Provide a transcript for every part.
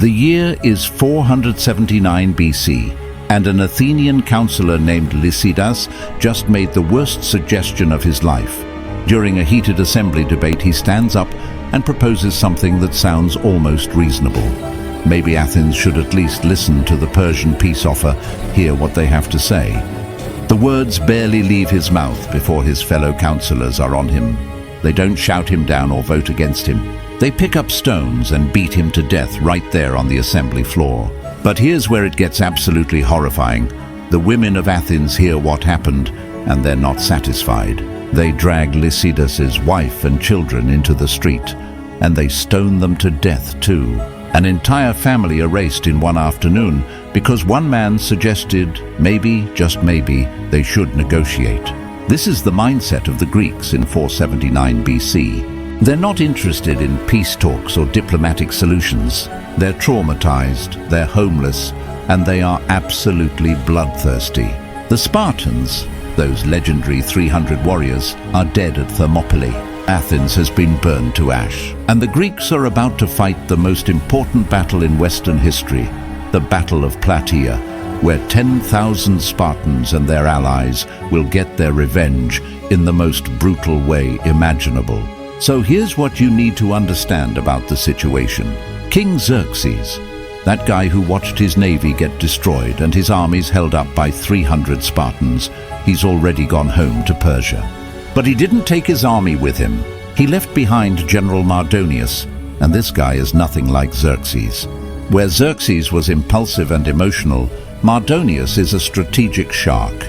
The year is 479 BC, and an Athenian counselor named Leonidas just made the worst suggestion of his life. During a heated assembly debate, he stands up and proposes something that sounds almost reasonable. Maybe Athens should at least listen to the Persian peace offer, hear what they have to say. The words barely leave his mouth before his fellow counselors are on him. They don't shout him down or vote against him. They pick up stones and beat him to death right there on the assembly floor. But here's where it gets absolutely horrifying. The women of Athens hear what happened, and they're not satisfied. They drag Leonidas's wife and children into the street, and they stone them to death too. An entire family erased in one afternoon because one man suggested maybe, just maybe, they should negotiate. This is the mindset of the Greeks in 479 BC. They're not interested in peace talks or diplomatic solutions. They're traumatized, they're homeless, and they are absolutely bloodthirsty. The Spartans, those legendary 300 warriors, are dead at Thermopylae. Athens has been burned to ash. And the Greeks are about to fight the most important battle in Western history, the Battle of Plataea, where 10,000 Spartans and their allies will get their revenge in the most brutal way imaginable. So here's what you need to understand about the situation. King Xerxes, that guy who watched his navy get destroyed and his armies held up by 300 Spartans, he's already gone home to Persia. But he didn't take his army with him. He left behind General Mardonius, and this guy is nothing like Xerxes. Where Xerxes was impulsive and emotional, Mardonius is a strategic shark.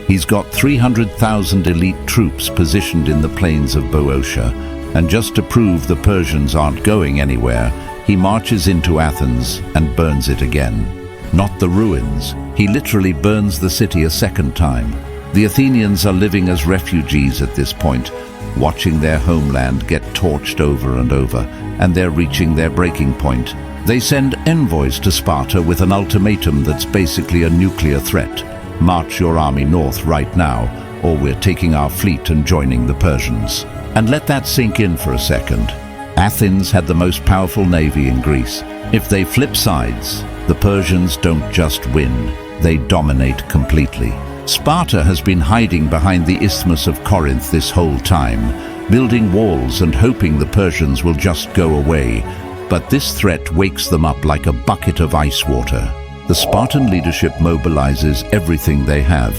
He's got 300,000 elite troops positioned in the plains of Boeotia, and just to prove the Persians aren't going anywhere, he marches into Athens and burns it again. Not the ruins, he literally burns the city a second time. The Athenians are living as refugees at this point, watching their homeland get torched over and over, and they're reaching their breaking point. They send envoys to Sparta with an ultimatum that's basically a nuclear threat. March your army north right now, or we're taking our fleet and joining the Persians. And let that sink in for a second. Athens had the most powerful navy in Greece. If they flip sides, the Persians don't just win, they dominate completely. Sparta has been hiding behind the Isthmus of Corinth this whole time, building walls and hoping the Persians will just go away. But this threat wakes them up like a bucket of ice water. The Spartan leadership mobilizes everything they have.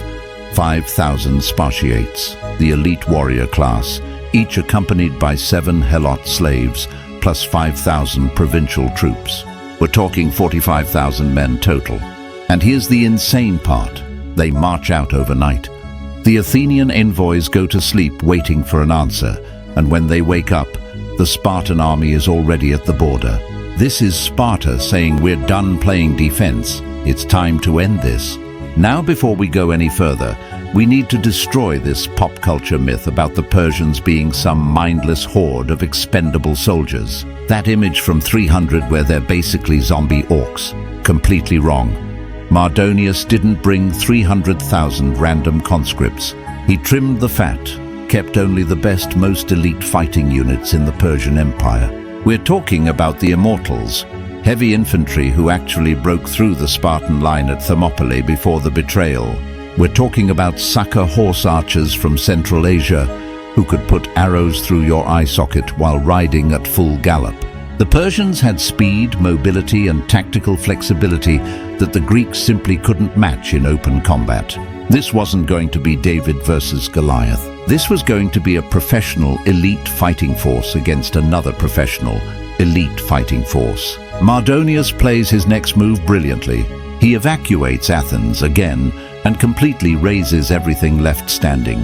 5,000 Spartiates, the elite warrior class, each accompanied by 7 helot slaves, plus 5,000 provincial troops. We're talking 45,000 men total. And here's the insane part. They march out overnight. The Athenian envoys go to sleep waiting for an answer, and when they wake up, the Spartan army is already at the border. This is Sparta saying we're done playing defense. It's time to end this. Now, before we go any further, we need to destroy this pop culture myth about the Persians being some mindless horde of expendable soldiers. That image from 300 where they're basically zombie orcs. Completely wrong. Mardonius didn't bring 300,000 random conscripts. He trimmed the fat, kept only the best, most elite fighting units in the Persian Empire. We're talking about the Immortals, heavy infantry who actually broke through the Spartan line at Thermopylae before the betrayal. We're talking about sucker horse archers from Central Asia who could put arrows through your eye socket while riding at full gallop. The Persians had speed, mobility, and tactical flexibility that the Greeks simply couldn't match in open combat. This wasn't going to be David versus Goliath. This was going to be a professional, elite fighting force against another professional, elite fighting force. Mardonius plays his next move brilliantly. He evacuates Athens again and completely razes everything left standing.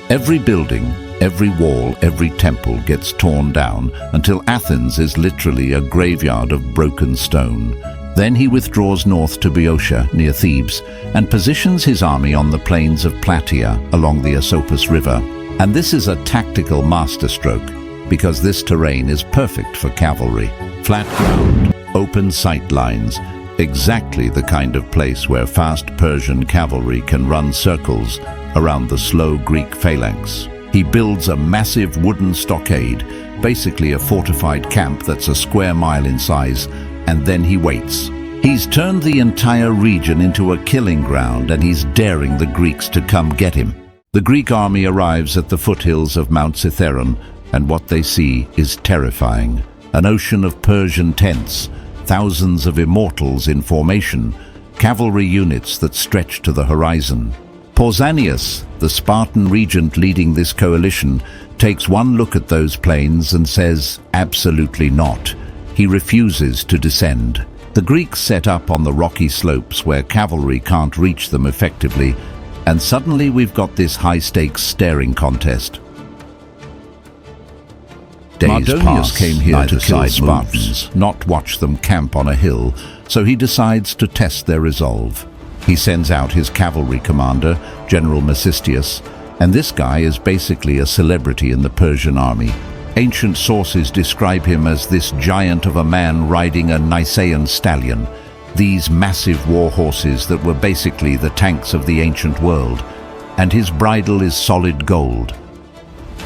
Every building, every wall, every temple gets torn down until Athens is literally a graveyard of broken stone. Then he withdraws north to Boeotia, near Thebes, and positions his army on the plains of Plataea along the Asopus River. And this is a tactical masterstroke, because this terrain is perfect for cavalry. Flat ground, open sight lines, exactly the kind of place where fast Persian cavalry can run circles around the slow Greek phalanx. He builds a massive wooden stockade, basically a fortified camp that's a square mile in size, and then he waits. He's turned the entire region into a killing ground, and he's daring the Greeks to come get him. The Greek army arrives at the foothills of Mount Cithaeron, and what they see is terrifying. An ocean of Persian tents, thousands of immortals in formation, cavalry units that stretch to the horizon. Pausanias, the Spartan regent leading this coalition, takes one look at those plains and says, absolutely not. He refuses to descend. The Greeks set up on the rocky slopes where cavalry can't reach them effectively, and suddenly we've got this high-stakes staring contest. Mardonius came here to kill Spartans, not watch them camp on a hill, so he decides to test their resolve. He sends out his cavalry commander, General Mecistius, and this guy is basically a celebrity in the Persian army. Ancient sources describe him as this giant of a man riding a Nisaean stallion, these massive war horses that were basically the tanks of the ancient world, and his bridle is solid gold.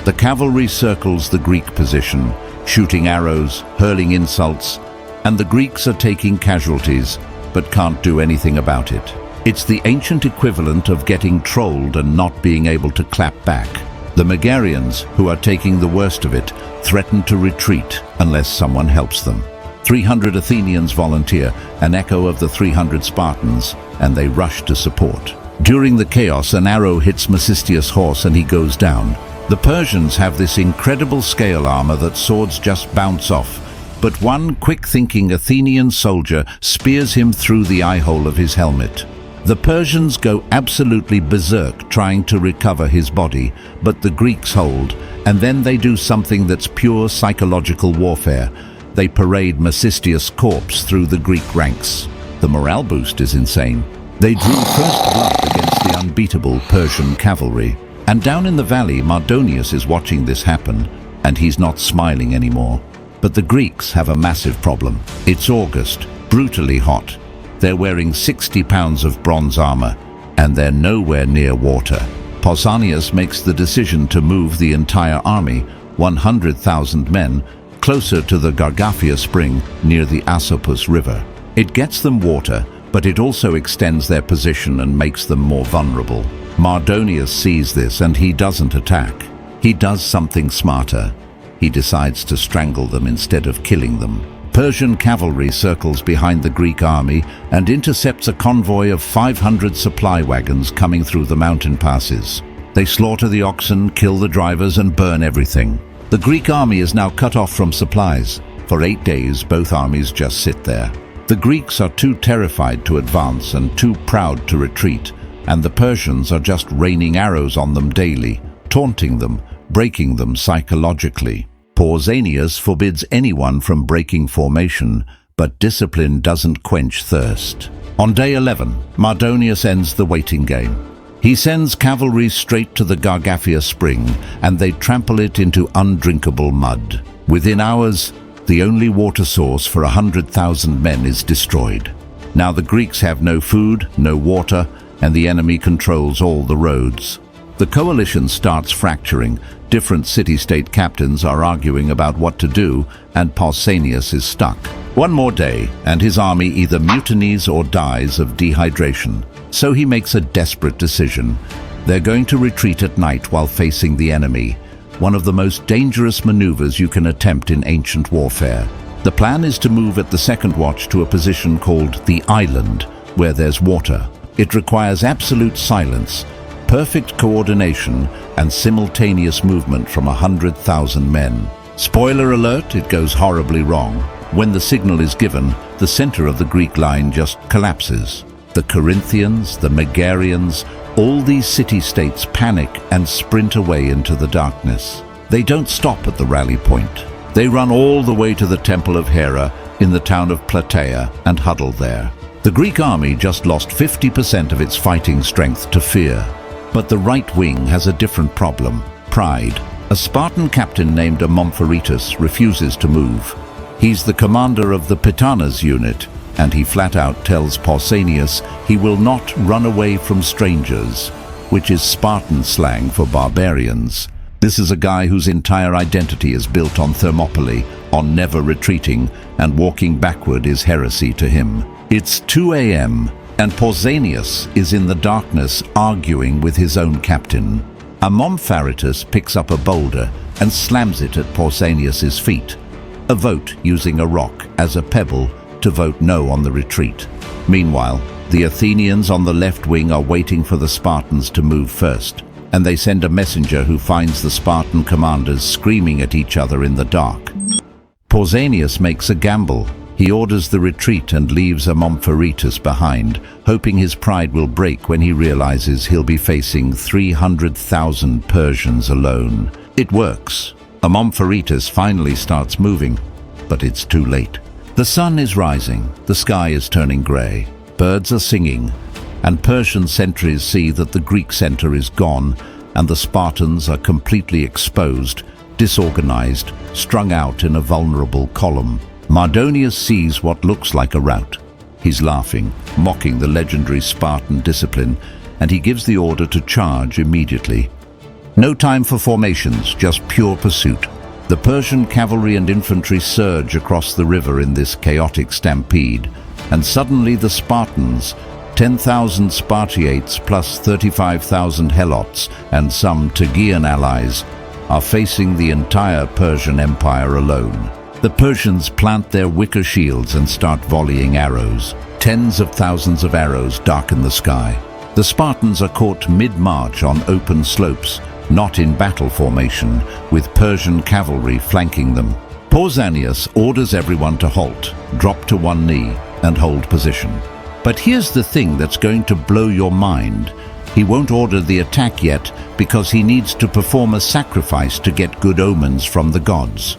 The cavalry circles the Greek position, shooting arrows, hurling insults, and the Greeks are taking casualties, but can't do anything about it. It's the ancient equivalent of getting trolled and not being able to clap back. The Megarians, who are taking the worst of it, threaten to retreat unless someone helps them. 300 Athenians volunteer, an echo of the 300 Spartans, and they rush to support. During the chaos, an arrow hits Mecistius' horse and he goes down. The Persians have this incredible scale armor that swords just bounce off, but one quick-thinking Athenian soldier spears him through the eye-hole of his helmet. The Persians go absolutely berserk trying to recover his body, but the Greeks hold, and then they do something that's pure psychological warfare. They parade Mecistius' corpse through the Greek ranks. The morale boost is insane. They drew first blood against the unbeatable Persian cavalry. And down in the valley, Mardonius is watching this happen, and he's not smiling anymore. But the Greeks have a massive problem. It's August, brutally hot. They're wearing 60 pounds of bronze armor, and they're nowhere near water. Pausanias makes the decision to move the entire army, 100,000 men, closer to the Gargaphia spring near the Asopus River. It gets them water, but it also extends their position and makes them more vulnerable. Mardonius sees this and he doesn't attack. He does something smarter. He decides to strangle them instead of killing them. Persian cavalry circles behind the Greek army and intercepts a convoy of 500 supply wagons coming through the mountain passes. They slaughter the oxen, kill the drivers, and burn everything. The Greek army is now cut off from supplies. For 8 days, both armies just sit there. The Greeks are too terrified to advance and too proud to retreat, and the Persians are just raining arrows on them daily, taunting them, breaking them psychologically. Pausanias forbids anyone from breaking formation, but discipline doesn't quench thirst. On day 11, Mardonius ends the waiting game. He sends cavalry straight to the Gargaphia spring, and they trample it into undrinkable mud. Within hours, the only water source for 100,000 men is destroyed. Now the Greeks have no food, no water, and the enemy controls all the roads. The coalition starts fracturing. Different city-state captains are arguing about what to do, and Pausanias is stuck. One more day, and his army either mutinies or dies of dehydration. So he makes a desperate decision. They're going to retreat at night while facing the enemy, one of the most dangerous maneuvers you can attempt in ancient warfare. The plan is to move at the second watch to a position called the Island, where there's water. It requires absolute silence, perfect coordination, and simultaneous movement from 100,000 men. Spoiler alert, it goes horribly wrong. When the signal is given, the center of the Greek line just collapses. The Corinthians, the Megarians, all these city-states panic and sprint away into the darkness. They don't stop at the rally point. They run all the way to the Temple of Hera in the town of Plataea and huddle there. The Greek army just lost 50% of its fighting strength to fear. But the right wing has a different problem: pride. A Spartan captain named Amompharetus refuses to move. He's the commander of the Pitanas unit, and he flat out tells Pausanias he will not run away from strangers, which is Spartan slang for barbarians. This is a guy whose entire identity is built on Thermopylae, on never retreating, and walking backward is heresy to him. It's 2 a.m., and Pausanias is in the darkness arguing with his own captain. Amompharetus picks up a boulder and slams it at Pausanias' feet. A vote using a rock as a pebble to vote no on the retreat. Meanwhile, the Athenians on the left wing are waiting for the Spartans to move first, and they send a messenger who finds the Spartan commanders screaming at each other in the dark. Pausanias makes a gamble. He orders the retreat and leaves Amompharetus behind, hoping his pride will break when he realizes he'll be facing 300,000 Persians alone. It works. Amompharetus finally starts moving, but it's too late. The sun is rising, the sky is turning grey, birds are singing, and Persian sentries see that the Greek center is gone and the Spartans are completely exposed, disorganized, strung out in a vulnerable column. Mardonius sees what looks like a rout. He's laughing, mocking the legendary Spartan discipline, and he gives the order to charge immediately. No time for formations, just pure pursuit. The Persian cavalry and infantry surge across the river in this chaotic stampede, and suddenly the Spartans, 10,000 Spartiates plus 35,000 Helots and some Tegean allies, are facing the entire Persian Empire alone. The Persians plant their wicker shields and start volleying arrows. Tens of thousands of arrows darken the sky. The Spartans are caught mid-march on open slopes, not in battle formation, with Persian cavalry flanking them. Pausanias orders everyone to halt, drop to one knee, and hold position. But here's the thing that's going to blow your mind. He won't order the attack yet because he needs to perform a sacrifice to get good omens from the gods.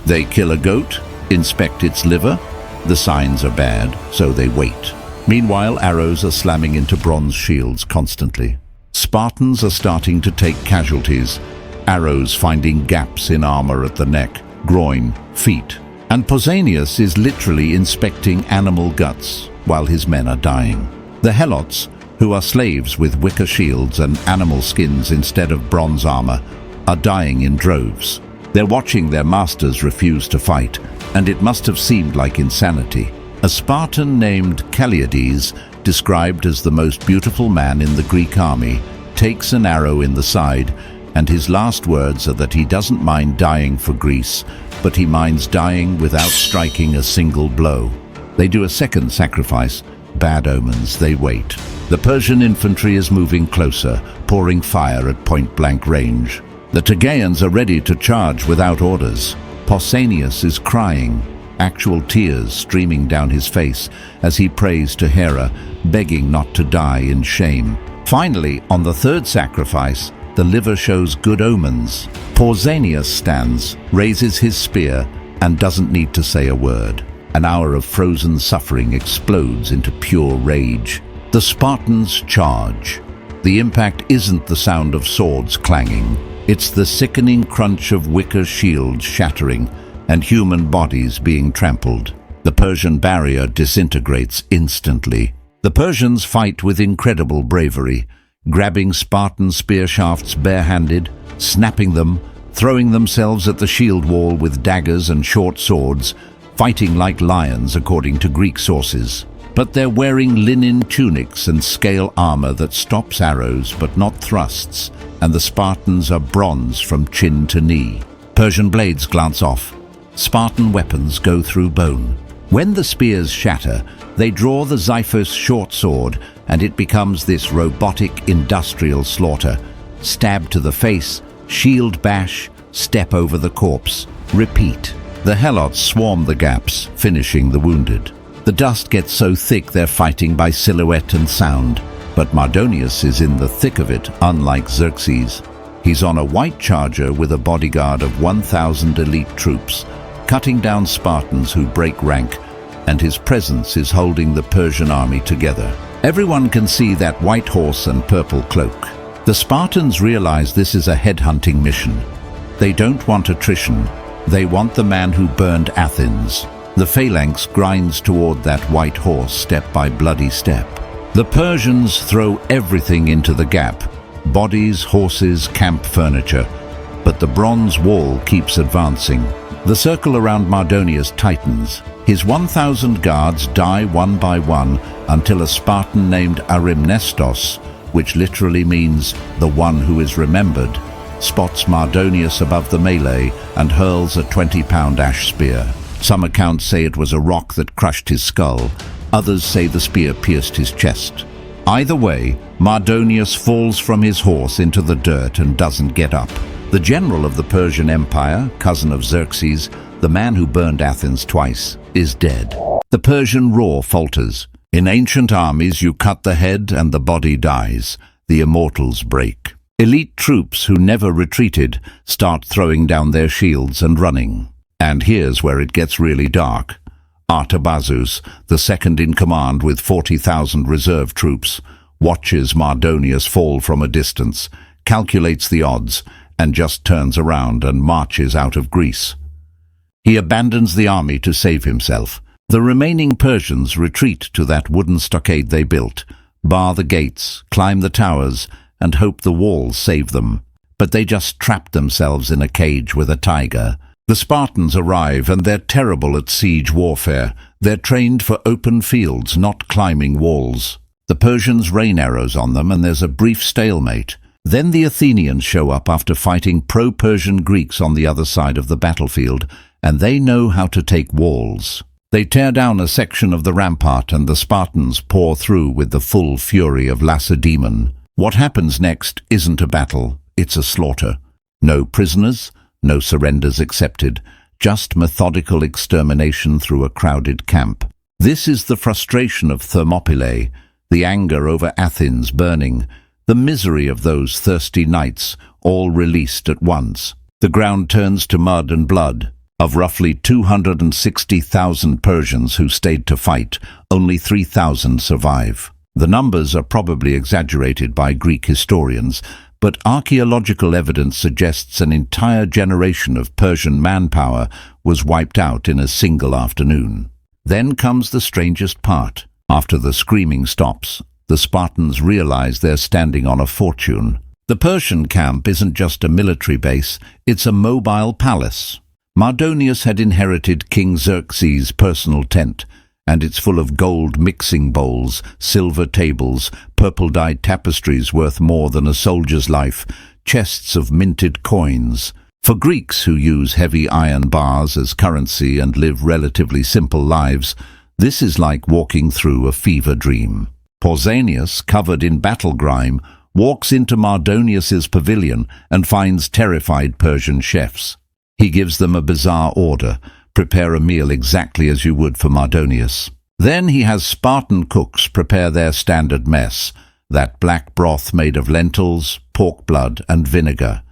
They kill a goat, inspect its liver. The signs are bad, so they wait. Meanwhile, arrows are slamming into bronze shields constantly. Spartans are starting to take casualties, arrows finding gaps in armor at the neck, groin, feet. And Pausanias is literally inspecting animal guts while his men are dying. The Helots, who are slaves with wicker shields and animal skins instead of bronze armor, are dying in droves. They're watching their masters refuse to fight, and it must have seemed like insanity. A Spartan named Leonidas, described as the most beautiful man in the Greek army, takes an arrow in the side, and his last words are that he doesn't mind dying for Greece, but he minds dying without striking a single blow. They do a second sacrifice. Bad omens, they wait. The Persian infantry is moving closer, pouring fire at point-blank range. The Tegeans are ready to charge without orders. Pausanias is crying, actual tears streaming down his face as he prays to Hera, begging not to die in shame. Finally, on the third sacrifice, the liver shows good omens. Pausanias stands, raises his spear, and doesn't need to say a word. An hour of frozen suffering explodes into pure rage. The Spartans charge. The impact isn't the sound of swords clanging. It's the sickening crunch of wicker shields shattering and human bodies being trampled. The Persian barrier disintegrates instantly. The Persians fight with incredible bravery, grabbing Spartan spear shafts barehanded, snapping them, throwing themselves at the shield wall with daggers and short swords, fighting like lions according to Greek sources. But they're wearing linen tunics and scale armor that stops arrows but not thrusts, and the Spartans are bronze from chin to knee. Persian blades glance off. Spartan weapons go through bone. When the spears shatter, they draw the Xiphos short sword, and it becomes this robotic industrial slaughter. Stab to the face, shield bash, step over the corpse, repeat. The Helots swarm the gaps, finishing the wounded. The dust gets so thick they're fighting by silhouette and sound. But Mardonius is in the thick of it, unlike Xerxes. He's on a white charger with a bodyguard of 1,000 elite troops, cutting down Spartans who break rank, and his presence is holding the Persian army together. Everyone can see that white horse and purple cloak. The Spartans realize this is a headhunting mission. They don't want attrition. They want the man who burned Athens. The phalanx grinds toward that white horse step by bloody step. The Persians throw everything into the gap: bodies, horses, camp furniture. but the bronze wall keeps advancing. The circle around Mardonius tightens. His 1,000 guards die one by one until a Spartan named Arimnestos, which literally means the one who is remembered, spots Mardonius above the melee and hurls a 20-pound ash spear. Some accounts say it was a rock that crushed his skull. Others say the spear pierced his chest. Either way, Mardonius falls from his horse into the dirt and doesn't get up. The general of the Persian Empire, cousin of Xerxes, the man who burned Athens twice, is dead. The Persian roar falters. In ancient armies, you cut the head and the body dies. The immortals break. Elite troops who never retreated start throwing down their shields and running. And here's where it gets really dark. Artabazus, the second in command with 40,000 reserve troops, watches Mardonius fall from a distance, calculates the odds, and just turns around and marches out of Greece. He abandons the army to save himself. The remaining Persians retreat to that wooden stockade they built, bar the gates, climb the towers, and hope the walls save them. But they just trapped themselves in a cage with a tiger. The Spartans arrive, and they're terrible at siege warfare. They're trained for open fields, not climbing walls. The Persians rain arrows on them, and there's a brief stalemate. Then the Athenians show up after fighting pro-Persian Greeks on the other side of the battlefield, and they know how to take walls. They tear down a section of the rampart, and the Spartans pour through with the full fury of Lacedaemon. What happens next isn't a battle, it's a slaughter. No prisoners, no surrenders accepted, just methodical extermination through a crowded camp. This is the frustration of Thermopylae, the anger over Athens burning, the misery of those thirsty knights, all released at once. The ground turns to mud and blood. Of roughly 260,000 Persians who stayed to fight, only 3,000 survive. The numbers are probably exaggerated by Greek historians, but archaeological evidence suggests an entire generation of Persian manpower was wiped out in a single afternoon. Then comes the strangest part. After the screaming stops, the Spartans realize they're standing on a fortune. The Persian camp isn't just a military base, it's a mobile palace. Mardonius had inherited King Xerxes' personal tent, and it's full of gold mixing bowls, silver tables, purple-dyed tapestries worth more than a soldier's life, chests of minted coins. For Greeks who use heavy iron bars as currency and live relatively simple lives, this is like walking through a fever dream. Pausanias, covered in battle grime, walks into Mardonius's pavilion and finds terrified Persian chefs. He gives them a bizarre order: prepare a meal exactly as you would for Mardonius. Then he has Spartan cooks prepare their standard mess, that black broth made of lentils, pork blood, and vinegar.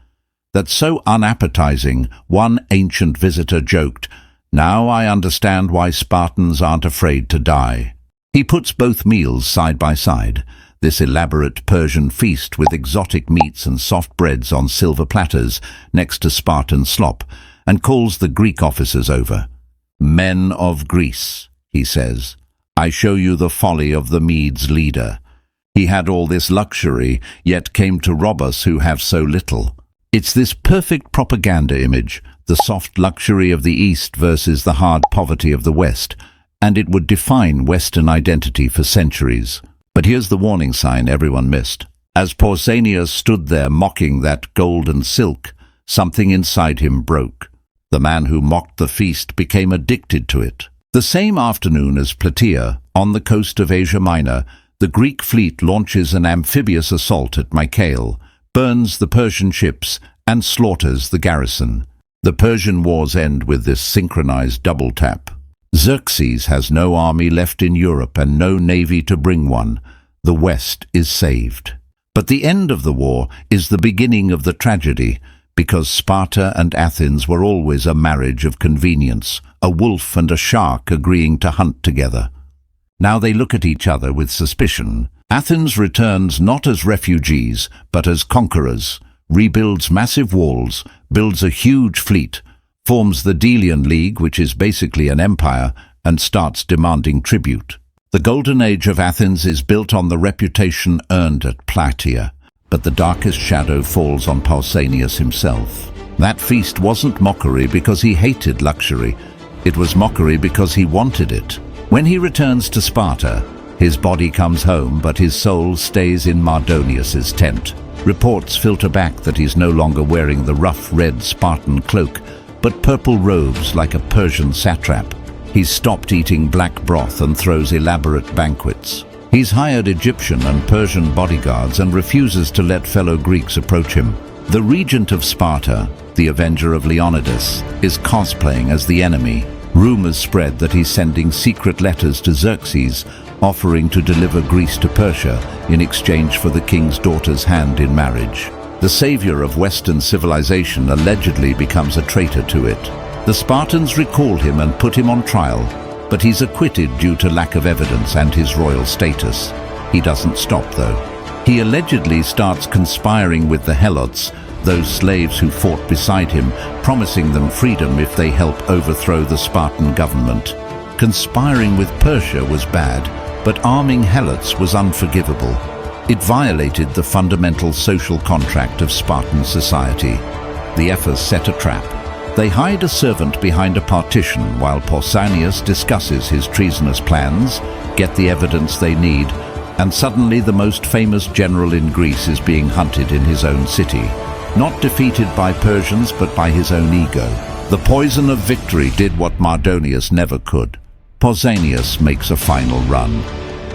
That's so unappetizing, one ancient visitor joked, "Now I understand why Spartans aren't afraid to die." He puts both meals side by side, this elaborate Persian feast with exotic meats and soft breads on silver platters next to Spartan slop, and calls the Greek officers over. "Men of Greece," he says, "I show you the folly of the Medes' leader. He had all this luxury, yet came to rob us who have so little." It's this perfect propaganda image, the soft luxury of the East versus the hard poverty of the West, and it would define Western identity for centuries. But here's the warning sign everyone missed. As Pausanias stood there mocking that gold and silk, something inside him broke. The man who mocked the feast became addicted to it. The same afternoon as Plataea, on the coast of Asia Minor, the Greek fleet launches an amphibious assault at Mycale, burns the Persian ships, and slaughters the garrison. The Persian wars end with this synchronized double tap. Xerxes has no army left in Europe and no navy to bring one. The West is saved. But the end of the war is the beginning of the tragedy, because Sparta and Athens were always a marriage of convenience, a wolf and a shark agreeing to hunt together. Now they look at each other with suspicion. Athens returns not as refugees, but as conquerors, rebuilds massive walls, builds a huge fleet, forms the Delian League, which is basically an empire, and starts demanding tribute. The golden age of Athens is built on the reputation earned at Plataea, but the darkest shadow falls on Pausanias himself. That feast wasn't mockery because he hated luxury. It was mockery because he wanted it. When he returns to Sparta, his body comes home, but his soul stays in Mardonius's tent. Reports filter back that he's no longer wearing the rough red Spartan cloak, but purple robes like a Persian satrap. He's stopped eating black broth and throws elaborate banquets. He's hired Egyptian and Persian bodyguards and refuses to let fellow Greeks approach him. The regent of Sparta, the avenger of Leonidas, is cosplaying as the enemy. Rumors spread that he's sending secret letters to Xerxes, offering to deliver Greece to Persia in exchange for the king's daughter's hand in marriage. The savior of Western civilization allegedly becomes a traitor to it. The Spartans recall him and put him on trial, but he's acquitted due to lack of evidence and his royal status. He doesn't stop, though. He allegedly starts conspiring with the helots, those slaves who fought beside him, promising them freedom if they help overthrow the Spartan government. Conspiring with Persia was bad, but arming helots was unforgivable. It violated the fundamental social contract of Spartan society. The ephors set a trap. They hide a servant behind a partition while Pausanias discusses his treasonous plans, get the evidence they need, and suddenly the most famous general in Greece is being hunted in his own city. Not defeated by Persians, but by his own ego. The poison of victory did what Mardonius never could. Pausanias makes a final run,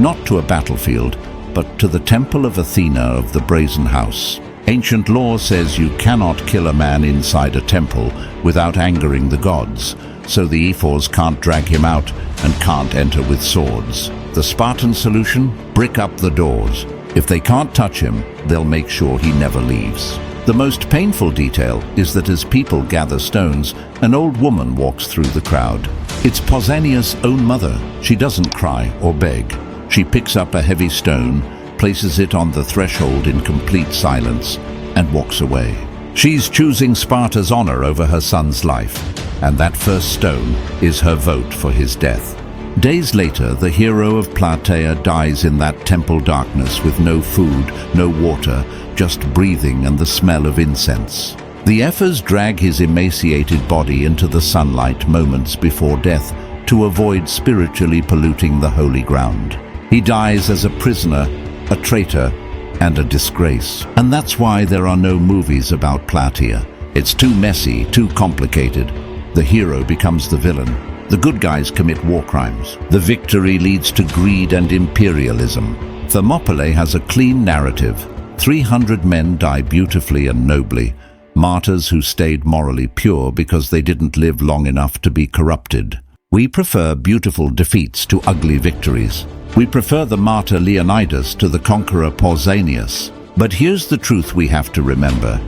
not to a battlefield, but to the temple of Athena of the Brazen House. Ancient law says you cannot kill a man inside a temple without angering the gods, so the ephors can't drag him out and can't enter with swords. The Spartan solution? Brick up the doors. If they can't touch him, they'll make sure he never leaves. The most painful detail is that as people gather stones, an old woman walks through the crowd. It's Pausanias' own mother. She doesn't cry or beg. She picks up a heavy stone, places it on the threshold in complete silence, and walks away. She's choosing Sparta's honor over her son's life, and that first stone is her vote for his death. Days later, the hero of Plataea dies in that temple darkness with no food, no water, just breathing and the smell of incense. The ephors drag his emaciated body into the sunlight moments before death to avoid spiritually polluting the holy ground. He dies as a prisoner, a traitor, and a disgrace. And that's why there are no movies about Plataea. It's too messy, too complicated. The hero becomes the villain. The good guys commit war crimes. The victory leads to greed and imperialism. Thermopylae has a clean narrative. 300 men die beautifully and nobly, martyrs who stayed morally pure because they didn't live long enough to be corrupted. We prefer beautiful defeats to ugly victories. We prefer the martyr Leonidas to the conqueror Pausanias. But here's the truth we have to remember.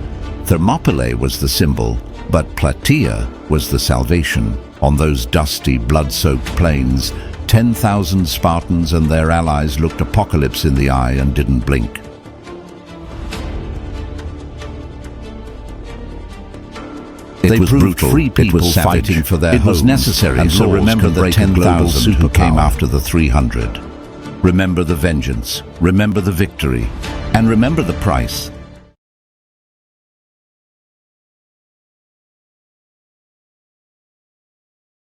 Thermopylae was the symbol, but Plataea was the salvation. On those dusty, blood-soaked plains, 10,000 Spartans and their allies looked apocalypse in the eye and didn't blink. It was brutal. Free people fighting for their homes. It was necessary, so remember the 10,000 who came after the 300. Remember the vengeance, remember the victory, and remember the price.